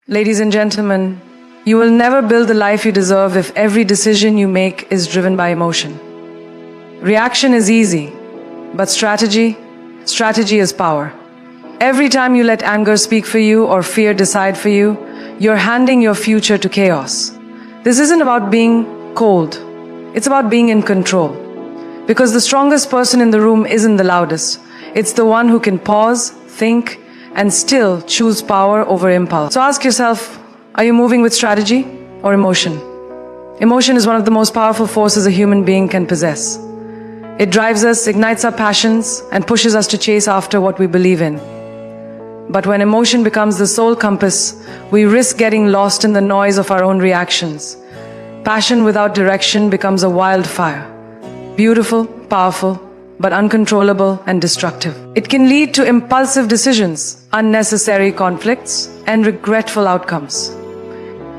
Ladies and gentlemen, you will never build the life you deserve if every decision you make is driven by emotion. Reaction is easy, but strategy is power. Every time you let anger speak for you or fear decide for you, you're handing your future to chaos. This isn't about being cold. It's about being in control. Because the strongest person in the room isn't the loudest. It's the one who can pause, think, and still choose power over impulse. So ask yourself, are you moving with strategy or emotion? Emotion is one of the most powerful forces a human being can possess. It drives us, ignites our passions, and pushes us to chase after what we believe in. But when emotion becomes the sole compass, we risk getting lost in the noise of our own reactions. Passion without direction becomes a wildfire. Beautiful, powerful, but uncontrollable and destructive. It can lead to impulsive decisions, unnecessary conflicts, and regretful outcomes.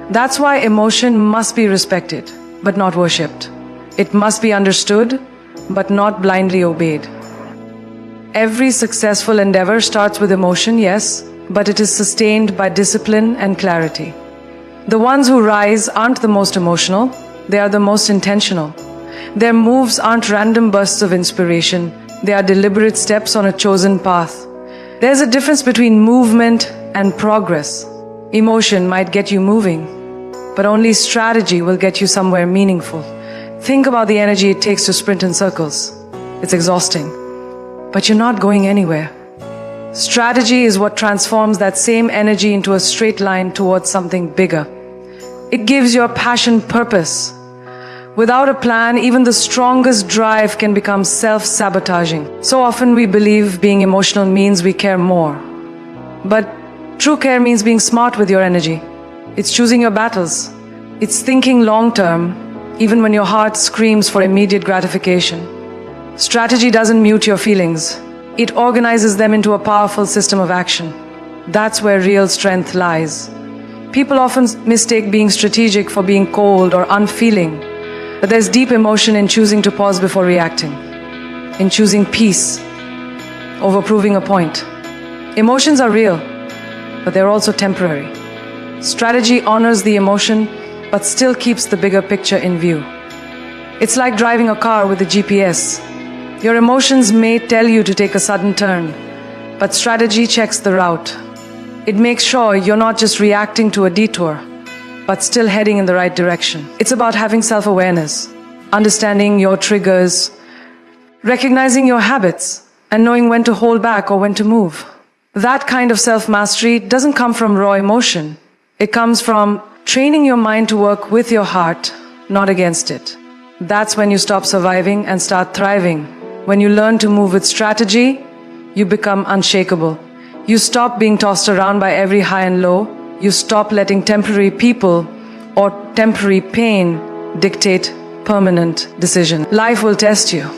That's why emotion must be respected, but not worshipped. It must be understood, but not blindly obeyed. Every successful endeavor starts with emotion, yes, but it is sustained by discipline and clarity. The ones who rise aren't the most emotional, they are the most intentional. Their moves aren't random bursts of inspiration, they are deliberate steps on a chosen path. There's a difference between movement and progress. Emotion might get you moving, but only strategy will get you somewhere meaningful. Think about the energy it takes to sprint in circles. It's exhausting. But you're not going anywhere. Strategy is what transforms that same energy into a straight line towards something bigger. It gives your passion purpose. Without a plan, even the strongest drive can become self-sabotaging. So often we believe being emotional means we care more. But true care means being smart with your energy. It's choosing your battles. It's thinking long-term, even when your heart screams for immediate gratification. Strategy doesn't mute your feelings. It organizes them into a powerful system of action. That's where real strength lies. People often mistake being strategic for being cold or unfeeling. But there's deep emotion in choosing to pause before reacting, in choosing peace over proving a point. Emotions are real, but they're also temporary. Strategy honors the emotion, but still keeps the bigger picture in view. It's like driving a car with a GPS. Your emotions may tell you to take a sudden turn, but strategy checks the route. It makes sure you're not just reacting to a detour, but still heading in the right direction. It's about having self-awareness, understanding your triggers, recognizing your habits, and knowing when to hold back or when to move. That kind of self-mastery doesn't come from raw emotion. It comes from training your mind to work with your heart, not against it. That's when you stop surviving and start thriving. When you learn to move with strategy, you become unshakable. You stop being tossed around by every high and low. You stop letting temporary people or temporary pain dictate permanent decision. Life will test you.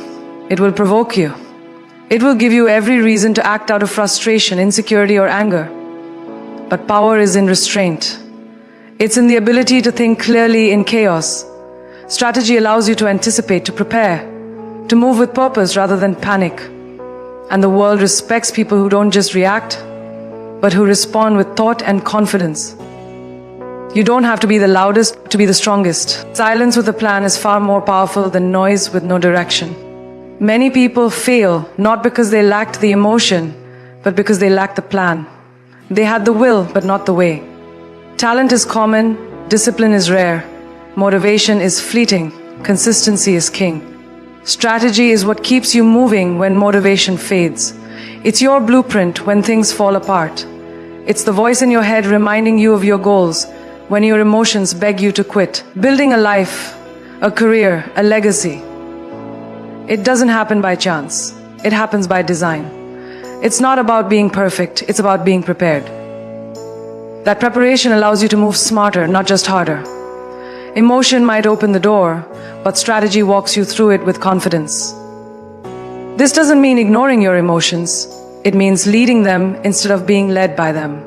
It will provoke you. It will give you every reason to act out of frustration, insecurity, or anger. But power is in restraint. It's in the ability to think clearly in chaos. Strategy allows you to anticipate, to prepare, to move with purpose rather than panic. And the world respects people who don't just react, but who respond with thought and confidence. You don't have to be the loudest to be the strongest. Silence with a plan is far more powerful than noise with no direction. Many people fail not because they lacked the emotion, but because they lacked the plan. They had the will, but not the way. Talent is common, discipline is rare, motivation is fleeting, consistency is king. Strategy is what keeps you moving when motivation fades. It's your blueprint when things fall apart. It's the voice in your head reminding you of your goals when your emotions beg you to quit. Building a life, a career, a legacy. It doesn't happen by chance. It happens by design. It's not about being perfect, it's about being prepared. That preparation allows you to move smarter, not just harder. Emotion might open the door, but strategy walks you through it with confidence. This doesn't mean ignoring your emotions. It means leading them instead of being led by them.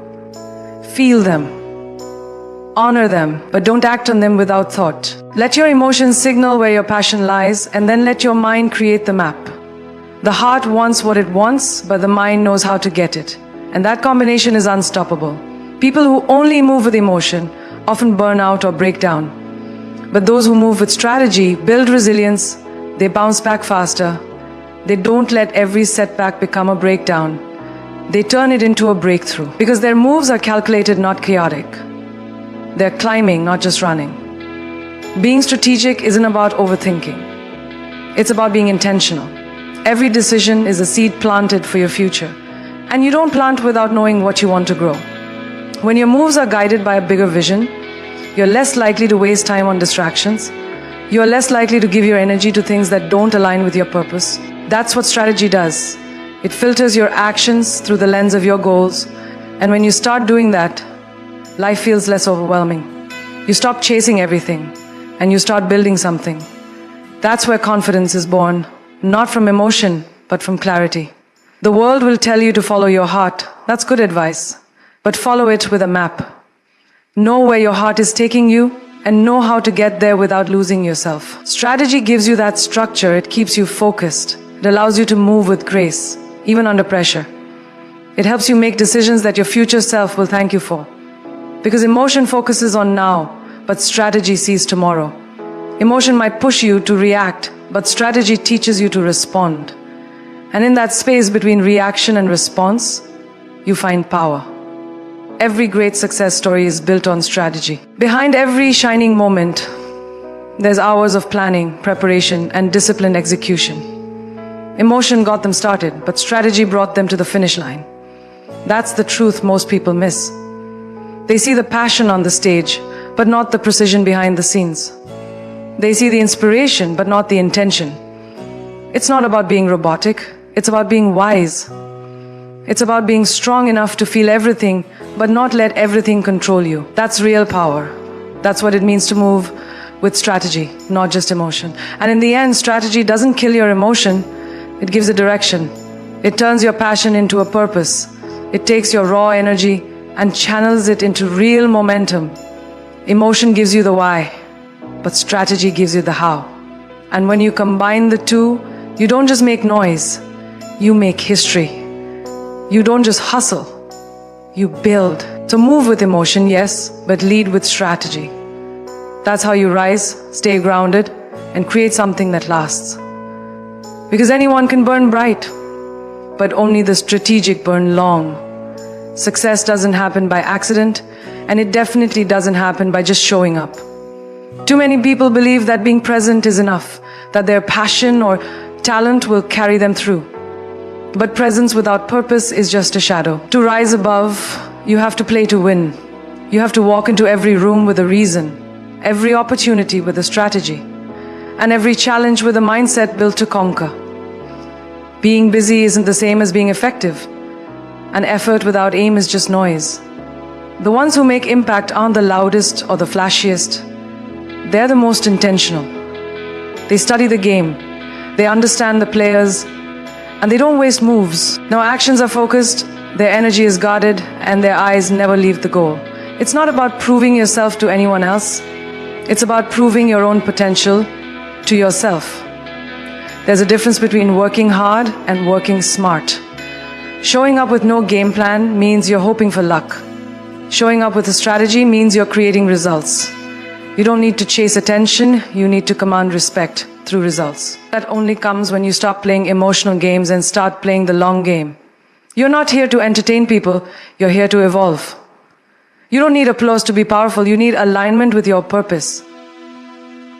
Feel them. Honor them, but don't act on them without thought. Let your emotions signal where your passion lies, and then let your mind create the map. The heart wants what it wants, but the mind knows how to get it. And that combination is unstoppable. People who only move with emotion often burn out or break down. But those who move with strategy build resilience, they bounce back faster, they don't let every setback become a breakdown. They turn it into a breakthrough because their moves are calculated, not chaotic. They're climbing, not just running. Being strategic isn't about overthinking. It's about being intentional. Every decision is a seed planted for your future. And you don't plant without knowing what you want to grow. When your moves are guided by a bigger vision, you're less likely to waste time on distractions. You're less likely to give your energy to things that don't align with your purpose. That's what strategy does. It filters your actions through the lens of your goals. And when you start doing that, life feels less overwhelming. You stop chasing everything and you start building something. That's where confidence is born, not from emotion, but from clarity. The world will tell you to follow your heart. That's good advice. But follow it with a map. Know where your heart is taking you and know how to get there without losing yourself. Strategy gives you that structure. It keeps you focused. It allows you to move with grace, even under pressure. It helps you make decisions that your future self will thank you for. Because emotion focuses on now, but strategy sees tomorrow. Emotion might push you to react, but strategy teaches you to respond. And in that space between reaction and response, you find power. Every great success story is built on strategy. Behind every shining moment, there's hours of planning, preparation, and disciplined execution. Emotion got them started, but strategy brought them to the finish line. That's the truth most people miss. They see the passion on the stage, but not the precision behind the scenes. They see the inspiration, but not the intention. It's not about being robotic, it's about being wise. It's about being strong enough to feel everything, but not let everything control you. That's real power. That's what it means to move with strategy, not just emotion. And in the end, strategy doesn't kill your emotion, it gives a direction. It turns your passion into a purpose. It takes your raw energy and channels it into real momentum. Emotion gives you the why, but strategy gives you the how. And when you combine the two, you don't just make noise, you make history. You don't just hustle, you build. So move with emotion, yes, but lead with strategy. That's how you rise, stay grounded, and create something that lasts. Because anyone can burn bright, but only the strategic burn long. Success doesn't happen by accident, and it definitely doesn't happen by just showing up. Too many people believe that being present is enough, that their passion or talent will carry them through. But presence without purpose is just a shadow. To rise above, you have to play to win. You have to walk into every room with a reason, every opportunity with a strategy, and every challenge with a mindset built to conquer. Being busy isn't the same as being effective. And effort without aim is just noise. The ones who make impact aren't the loudest or the flashiest. They're the most intentional. They study the game. They understand the players. And they don't waste moves. No, actions are focused, their energy is guarded, and their eyes never leave the goal. It's not about proving yourself to anyone else. It's about proving your own potential to yourself. There's a difference between working hard and working smart. Showing up with no game plan means you're hoping for luck. Showing up with a strategy means you're creating results. You don't need to chase attention, you need to command respect through results. That only comes when you stop playing emotional games and start playing the long game. You're not here to entertain people, you're here to evolve. You don't need applause to be powerful, you need alignment with your purpose.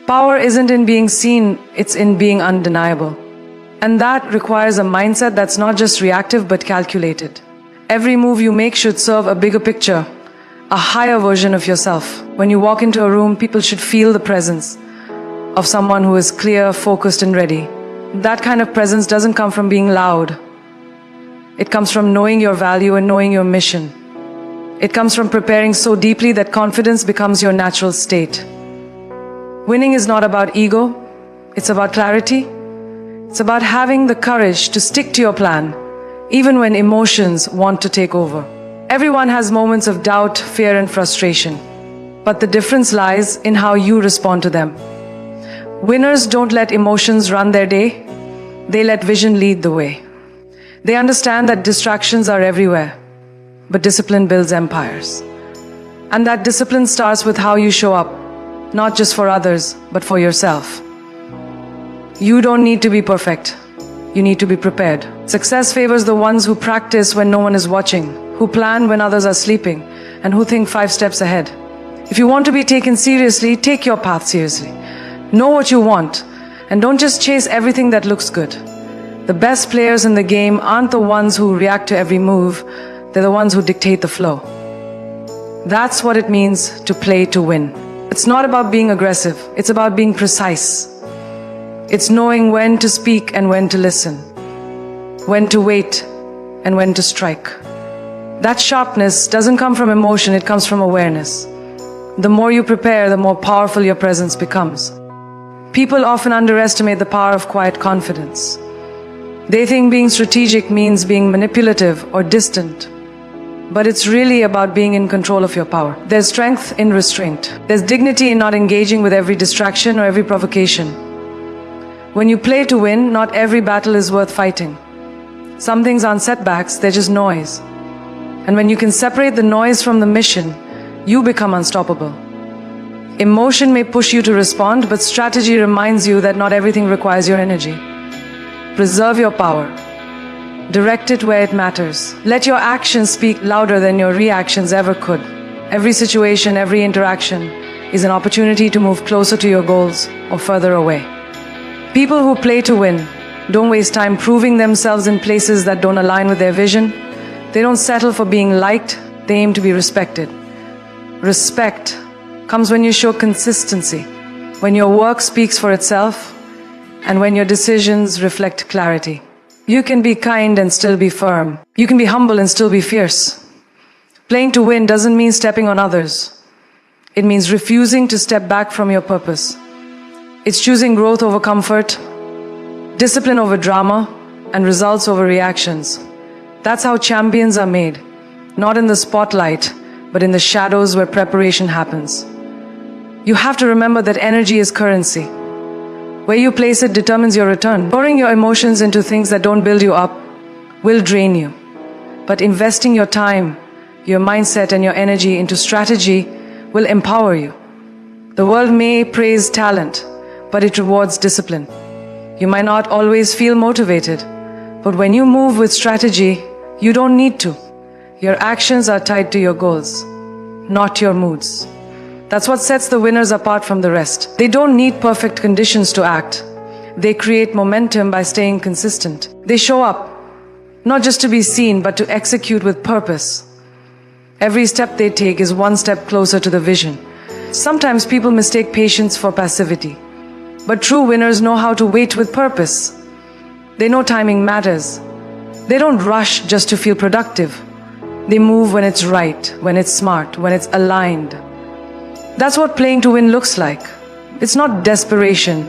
Power isn't in being seen, it's in being undeniable. And that requires a mindset that's not just reactive but calculated. Every move you make should serve a bigger picture, a higher version of yourself. When you walk into a room, people should feel the presence of someone who is clear, focused, and ready. That kind of presence doesn't come from being loud. It comes from knowing your value and knowing your mission. It comes from preparing so deeply that confidence becomes your natural state. Winning is not about ego, it's about clarity. It's about having the courage to stick to your plan, even when emotions want to take over. Everyone has moments of doubt, fear, and frustration. But the difference lies in how you respond to them. Winners don't let emotions run their day. They let vision lead the way. They understand that distractions are everywhere, but discipline builds empires. And that discipline starts with how you show up, not just for others, but for yourself. You don't need to be perfect. You need to be prepared. Success favors the ones who practice when no one is watching, who plan when others are sleeping, and who think 5 steps ahead. If you want to be taken seriously, take your path seriously. Know what you want, and don't just chase everything that looks good. The best players in the game aren't the ones who react to every move, they're the ones who dictate the flow. That's what it means to play to win. It's not about being aggressive, it's about being precise. It's knowing when to speak and when to listen, when to wait and when to strike. That sharpness doesn't come from emotion, it comes from awareness. The more you prepare, the more powerful your presence becomes. People often underestimate the power of quiet confidence. They think being strategic means being manipulative or distant. But it's really about being in control of your power. There's strength in restraint. There's dignity in not engaging with every distraction or every provocation. When you play to win, not every battle is worth fighting. Some things aren't setbacks, they're just noise. And when you can separate the noise from the mission, you become unstoppable. Emotion may push you to respond, but strategy reminds you that not everything requires your energy. Preserve your power. Direct it where it matters. Let your actions speak louder than your reactions ever could. Every situation, every interaction is an opportunity to move closer to your goals or further away. People who play to win don't waste time proving themselves in places that don't align with their vision. They don't settle for being liked, they aim to be respected. Respect comes when you show consistency, when your work speaks for itself, and when your decisions reflect clarity. You can be kind and still be firm. You can be humble and still be fierce. Playing to win doesn't mean stepping on others. It means refusing to step back from your purpose. It's choosing growth over comfort, discipline over drama, and results over reactions. That's how champions are made, not in the spotlight, but in the shadows where preparation happens. You have to remember that energy is currency. Where you place it determines your return. Pouring your emotions into things that don't build you up will drain you. But investing your time, your mindset, and your energy into strategy will empower you. The world may praise talent, but it rewards discipline. You might not always feel motivated, but when you move with strategy, you don't need to. Your actions are tied to your goals, not your moods. That's what sets the winners apart from the rest. They don't need perfect conditions to act. They create momentum by staying consistent. They show up, not just to be seen, but to execute with purpose. Every step they take is one step closer to the vision. Sometimes people mistake patience for passivity. But true winners know how to wait with purpose. They know timing matters. They don't rush just to feel productive. They move when it's right, when it's smart, when it's aligned. That's what playing to win looks like. It's not desperation.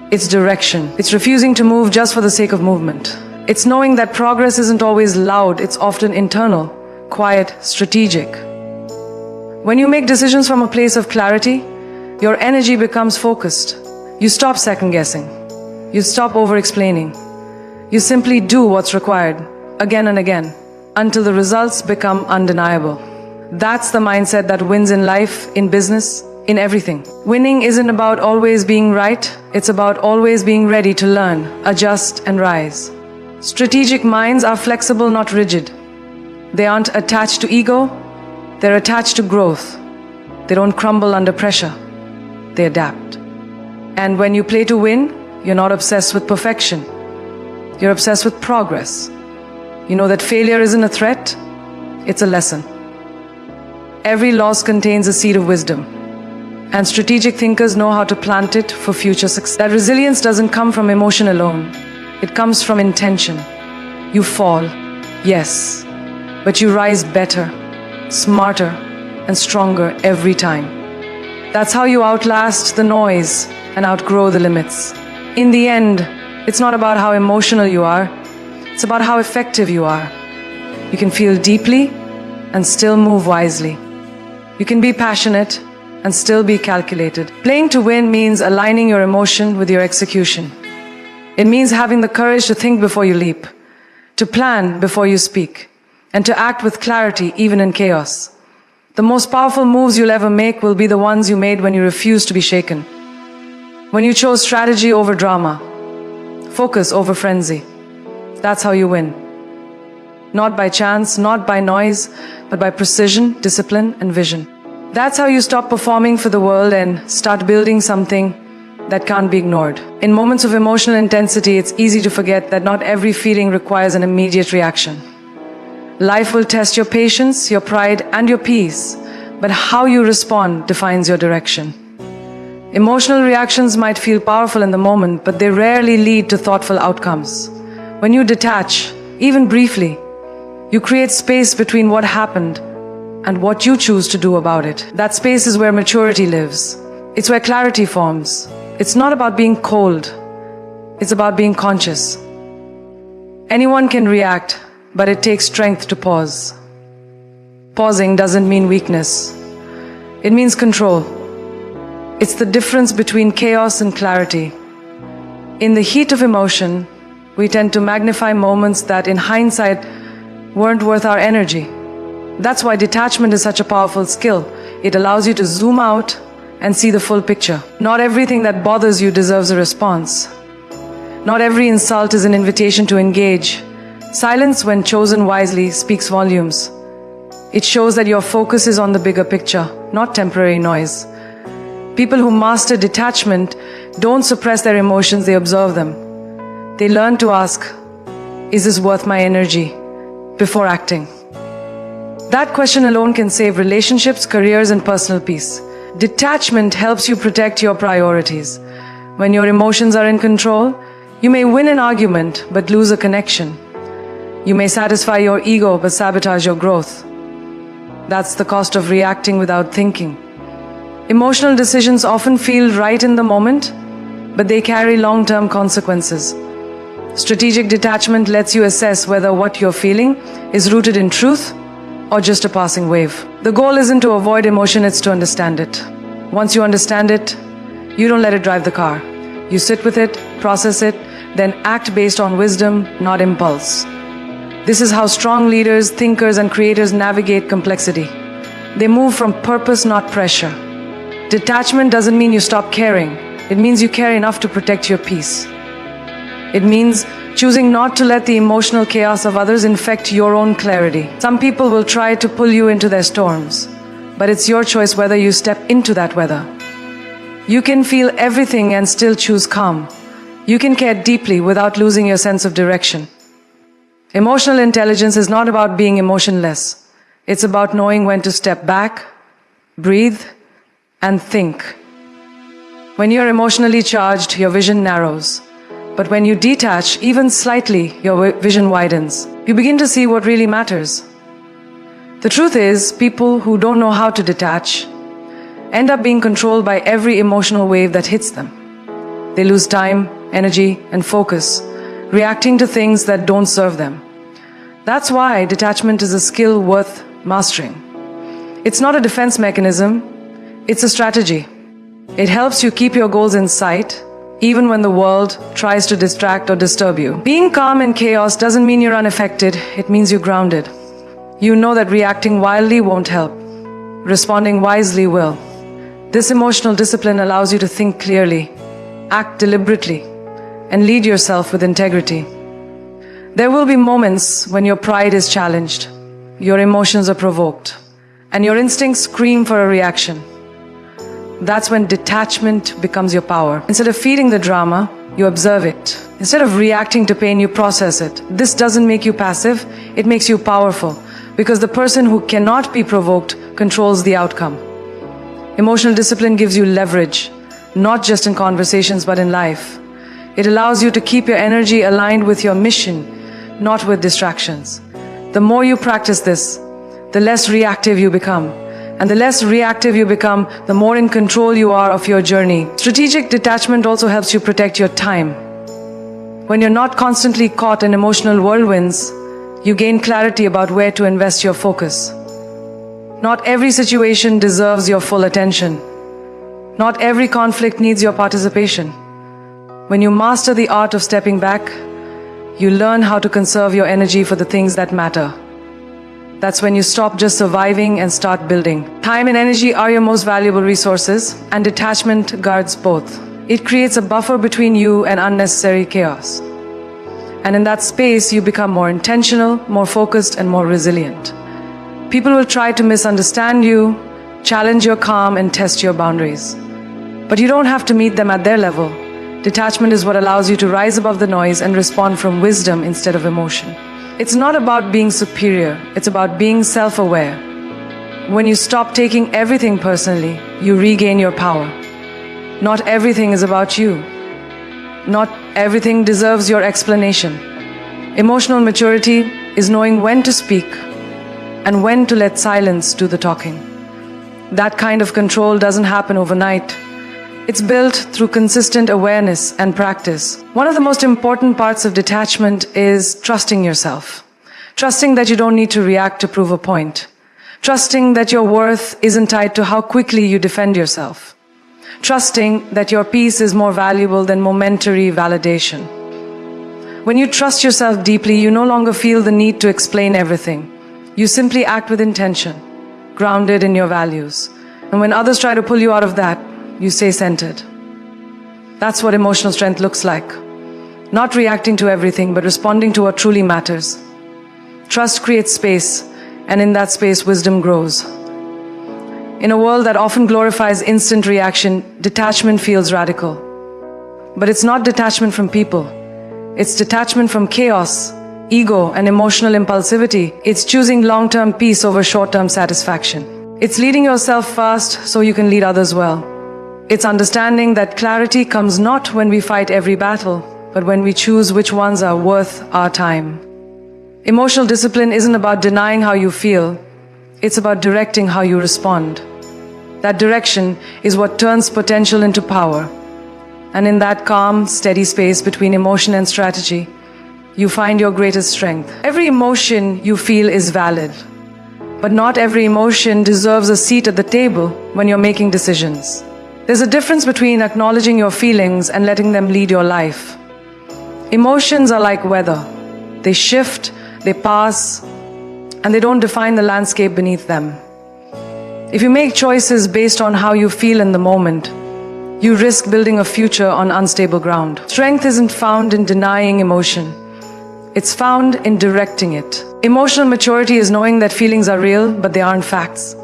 It's direction. It's refusing to move just for the sake of movement. It's knowing that progress isn't always loud. It's often internal, quiet, strategic. When you make decisions from a place of clarity, your energy becomes focused. You stop second-guessing. You stop over-explaining. You simply do what's required, again and again, until the results become undeniable. That's the mindset that wins in life, in business, in everything. Winning isn't about always being right, it's about always being ready to learn, adjust, and rise. Strategic minds are flexible, not rigid. They aren't attached to ego, they're attached to growth. They don't crumble under pressure, they adapt. And when you play to win, you're not obsessed with perfection. You're obsessed with progress. You know that failure isn't a threat, it's a lesson. Every loss contains a seed of wisdom, and strategic thinkers know how to plant it for future success. That resilience doesn't come from emotion alone, it comes from intention. You fall, yes, but you rise better, smarter, and stronger every time. That's how you outlast the noise and outgrow the limits. In the end, it's not about how emotional you are, it's about how effective you are. You can feel deeply and still move wisely. You can be passionate and still be calculated. Playing to win means aligning your emotion with your execution. It means having the courage to think before you leap, to plan before you speak, and to act with clarity even in chaos. The most powerful moves you'll ever make will be the ones you made when you refused to be shaken. When you chose strategy over drama, focus over frenzy. That's how you win. Not by chance, not by noise, but by precision, discipline, and vision. That's how you stop performing for the world and start building something that can't be ignored. In moments of emotional intensity, it's easy to forget that not every feeling requires an immediate reaction. Life will test your patience, your pride, and your peace, but how you respond defines your direction. Emotional reactions might feel powerful in the moment, but they rarely lead to thoughtful outcomes. When you detach, even briefly, you create space between what happened and what you choose to do about it. That space is where maturity lives. It's where clarity forms. It's not about being cold. It's about being conscious. Anyone can react, but it takes strength to pause. Pausing doesn't mean weakness. It means control. It's the difference between chaos and clarity. In the heat of emotion, we tend to magnify moments that in hindsight weren't worth our energy. That's why detachment is such a powerful skill. It allows you to zoom out and see the full picture. Not everything that bothers you deserves a response. Not every insult is an invitation to engage. Silence, when chosen wisely, speaks volumes. It shows that your focus is on the bigger picture, not temporary noise. People who master detachment don't suppress their emotions, they observe them. They learn to ask, is this worth my energy? Before acting. That question alone can save relationships, careers, and personal peace. Detachment helps you protect your priorities. When your emotions are in control, you may win an argument but lose a connection. You may satisfy your ego but sabotage your growth. That's the cost of reacting without thinking. Emotional decisions often feel right in the moment, but they carry long-term consequences. Strategic detachment lets you assess whether what you're feeling is rooted in truth or just a passing wave. The goal isn't to avoid emotion, it's to understand it. Once you understand it, you don't let it drive the car. You sit with it, process it, then act based on wisdom, not impulse. This is how strong leaders, thinkers, and creators navigate complexity. They move from purpose, not pressure. Detachment doesn't mean you stop caring. It means you care enough to protect your peace. It means choosing not to let the emotional chaos of others infect your own clarity. Some people will try to pull you into their storms, but it's your choice whether you step into that weather. You can feel everything and still choose calm. You can care deeply without losing your sense of direction. Emotional intelligence is not about being emotionless. It's about knowing when to step back, breathe, and think. When you're emotionally charged, your vision narrows. But when you detach, even slightly, your vision widens. You begin to see what really matters. The truth is, people who don't know how to detach end up being controlled by every emotional wave that hits them. They lose time, energy, and focus, reacting to things that don't serve them. That's why detachment is a skill worth mastering. It's not a defense mechanism, it's a strategy. It helps you keep your goals in sight, even when the world tries to distract or disturb you. Being calm in chaos doesn't mean you're unaffected, it means you're grounded. You know that reacting wildly won't help. Responding wisely will. This emotional discipline allows you to think clearly, act deliberately, and lead yourself with integrity. There will be moments when your pride is challenged, your emotions are provoked, and your instincts scream for a reaction. That's when detachment becomes your power. Instead of feeding the drama, you observe it. Instead of reacting to pain, you process it. This doesn't make you passive, it makes you powerful, because the person who cannot be provoked controls the outcome. Emotional discipline gives you leverage, not just in conversations but in life. It allows you to keep your energy aligned with your mission, not with distractions. The more you practice this, the less reactive you become. And the less reactive you become, the more in control you are of your journey. Strategic detachment also helps you protect your time. When you're not constantly caught in emotional whirlwinds, you gain clarity about where to invest your focus. Not every situation deserves your full attention. Not every conflict needs your participation. When you master the art of stepping back, you learn how to conserve your energy for the things that matter. That's when you stop just surviving and start building. Time and energy are your most valuable resources, and detachment guards both. It creates a buffer between you and unnecessary chaos. And in that space, you become more intentional, more focused, and more resilient. People will try to misunderstand you, challenge your calm, and test your boundaries. But you don't have to meet them at their level. Detachment is what allows you to rise above the noise and respond from wisdom instead of emotion. It's not about being superior, it's about being self-aware. When you stop taking everything personally, you regain your power. Not everything is about you. Not everything deserves your explanation. Emotional maturity is knowing when to speak and when to let silence do the talking. That kind of control doesn't happen overnight. It's built through consistent awareness and practice. One of the most important parts of detachment is trusting yourself. Trusting that you don't need to react to prove a point. Trusting that your worth isn't tied to how quickly you defend yourself. Trusting that your peace is more valuable than momentary validation. When you trust yourself deeply, you no longer feel the need to explain everything. You simply act with intention, grounded in your values. And when others try to pull you out of that, you stay centered. That's what emotional strength looks like. Not reacting to everything, but responding to what truly matters. Trust creates space, and in that space, wisdom grows. In a world that often glorifies instant reaction, detachment feels radical. But it's not detachment from people. It's detachment from chaos, ego, and emotional impulsivity. It's choosing long-term peace over short-term satisfaction. It's leading yourself fast so you can lead others well. It's understanding that clarity comes not when we fight every battle, but when we choose which ones are worth our time. Emotional discipline isn't about denying how you feel. It's about directing how you respond. That direction is what turns potential into power. And in that calm, steady space between emotion and strategy, you find your greatest strength. Every emotion you feel is valid, but not every emotion deserves a seat at the table when you're making decisions. There's a difference between acknowledging your feelings and letting them lead your life. Emotions are like weather. They shift, they pass, and they don't define the landscape beneath them. If you make choices based on how you feel in the moment, you risk building a future on unstable ground. Strength isn't found in denying emotion. It's found in directing it. Emotional maturity is knowing that feelings are real, but they aren't facts.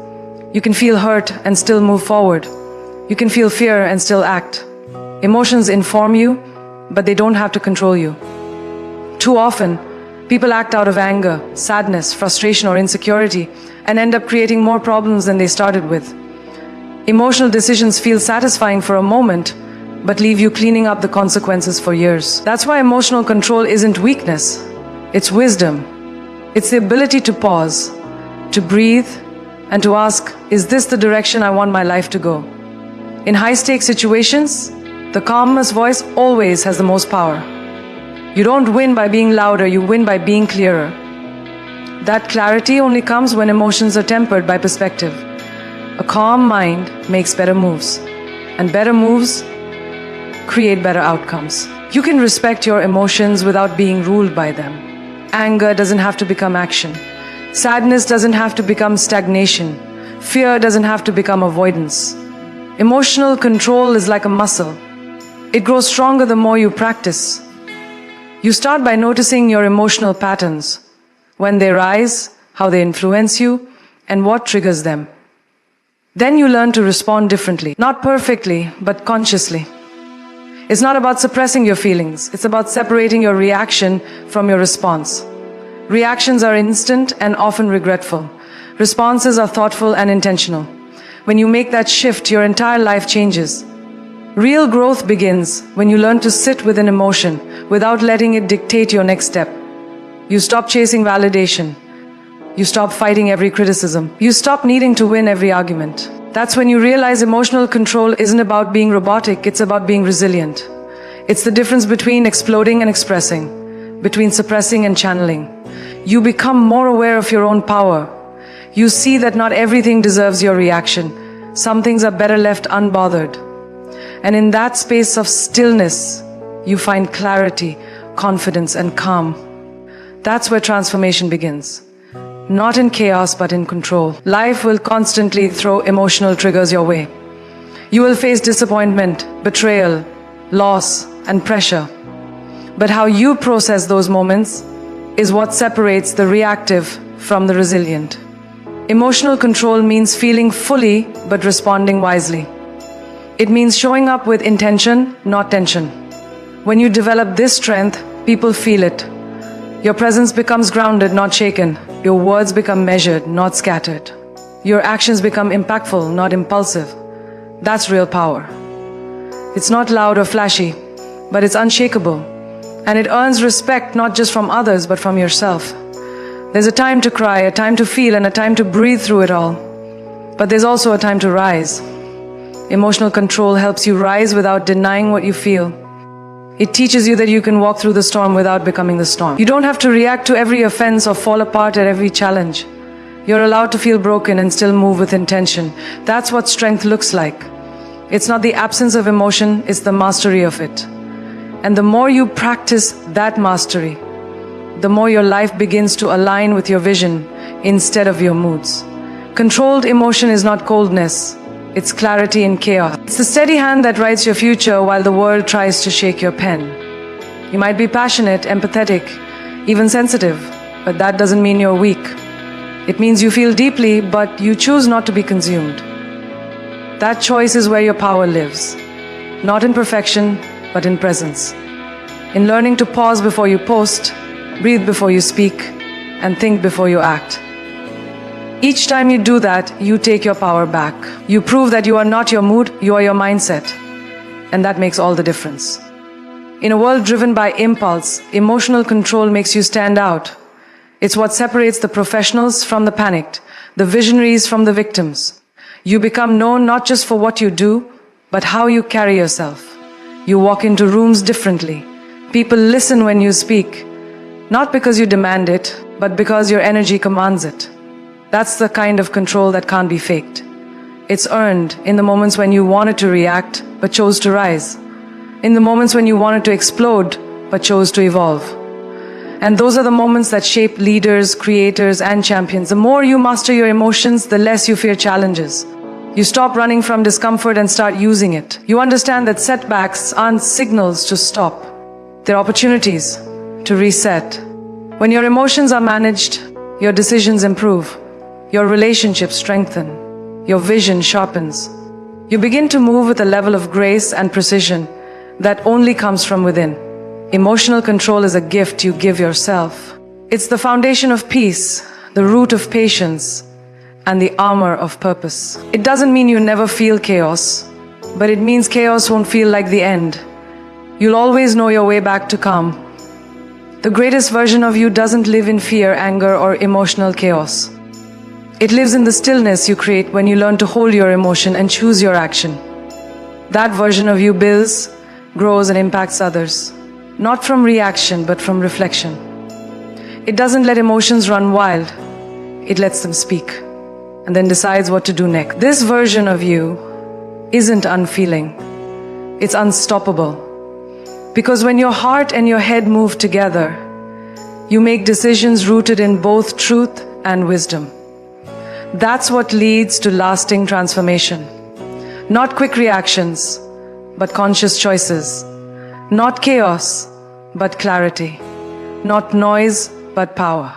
You can feel hurt and still move forward. You can feel fear and still act. Emotions inform you, but they don't have to control you. Too often, people act out of anger, sadness, frustration, or insecurity and end up creating more problems than they started with. Emotional decisions feel satisfying for a moment, but leave you cleaning up the consequences for years. That's why emotional control isn't weakness, it's wisdom. It's the ability to pause, to breathe, and to ask, is this the direction I want my life to go? In high-stakes situations, the calmest voice always has the most power. You don't win by being louder, you win by being clearer. That clarity only comes when emotions are tempered by perspective. A calm mind makes better moves, and better moves create better outcomes. You can respect your emotions without being ruled by them. Anger doesn't have to become action. Sadness doesn't have to become stagnation. Fear doesn't have to become avoidance. Emotional control is like a muscle. It grows stronger the more you practice. You start by noticing your emotional patterns, when they rise, how they influence you, and what triggers them. Then you learn to respond differently, not perfectly, but consciously. It's not about suppressing your feelings, it's about separating your reaction from your response. Reactions are instant and often regretful. Responses are thoughtful and intentional. When you make that shift, your entire life changes. Real growth begins when you learn to sit with an emotion without letting it dictate your next step. You stop chasing validation. You stop fighting every criticism. You stop needing to win every argument. That's when you realize emotional control isn't about being robotic, it's about being resilient. It's the difference between exploding and expressing, between suppressing and channeling. You become more aware of your own power. You see that not everything deserves your reaction. Some things are better left unbothered. And in that space of stillness, you find clarity, confidence, and calm. That's where transformation begins. not in chaos but in control. Life will constantly throw emotional triggers your way. You will face disappointment, betrayal, loss, and pressure. But how you process those moments is what separates the reactive from the resilient. Emotional control means feeling fully but responding wisely. It means showing up with intention, not tension. When you develop this strength, people feel it. Your presence becomes grounded, not shaken. Your words become measured, not scattered. Your actions become impactful, not impulsive. That's real power. It's not loud or flashy, but it's unshakable. And it earns respect not just from others, but from yourself. There's a time to cry, a time to feel, and a time to breathe through it all. But there's also a time to rise. Emotional control helps you rise without denying what you feel. It teaches you that you can walk through the storm without becoming the storm. You don't have to react to every offense or fall apart at every challenge. You're allowed to feel broken and still move with intention. That's what strength looks like. It's not the absence of emotion, it's the mastery of it. And the more you practice that mastery, the more your life begins to align with your vision instead of your moods. Controlled emotion is not coldness, it's clarity in chaos. It's the steady hand that writes your future while the world tries to shake your pen. You might be passionate, empathetic, even sensitive, but that doesn't mean you're weak. It means you feel deeply, but you choose not to be consumed. That choice is where your power lives, not in perfection, but in presence. In learning to pause before you post, breathe before you speak, and think before you act. Each time you do that, you take your power back. You prove that you are not your mood, you are your mindset. And that makes all the difference. In a world driven by impulse, emotional control makes you stand out. It's what separates the professionals from the panicked, the visionaries from the victims. You become known not just for what you do, but how you carry yourself. You walk into rooms differently. People listen when you speak, not because you demand it, but because your energy commands it. That's the kind of control that can't be faked. It's earned in the moments when you wanted to react, but chose to rise. In the moments when you wanted to explode, but chose to evolve. And those are the moments that shape leaders, creators, and champions. The more you master your emotions, the less you fear challenges. You stop running from discomfort and start using it. You understand that setbacks aren't signals to stop. They're opportunities to reset. When your emotions are managed, your decisions improve. Your relationships strengthen. Your vision sharpens. You begin to move with a level of grace and precision that only comes from within. Emotional control is a gift you give yourself. It's the foundation of peace, the root of patience, and the armor of purpose. It doesn't mean you never feel chaos, but it means chaos won't feel like the end. You'll always know your way back to calm. The greatest version of you doesn't live in fear, anger, or emotional chaos. It lives in the stillness you create when you learn to hold your emotion and choose your action. That version of you builds, grows, and impacts others. Not from reaction, but from reflection. It doesn't let emotions run wild. It lets them speak, and then decides what to do next. This version of you isn't unfeeling. It's unstoppable. Because when your heart and your head move together, you make decisions rooted in both truth and wisdom. That's what leads to lasting transformation. Not quick reactions, but conscious choices. Not chaos, but clarity. Not noise, but power.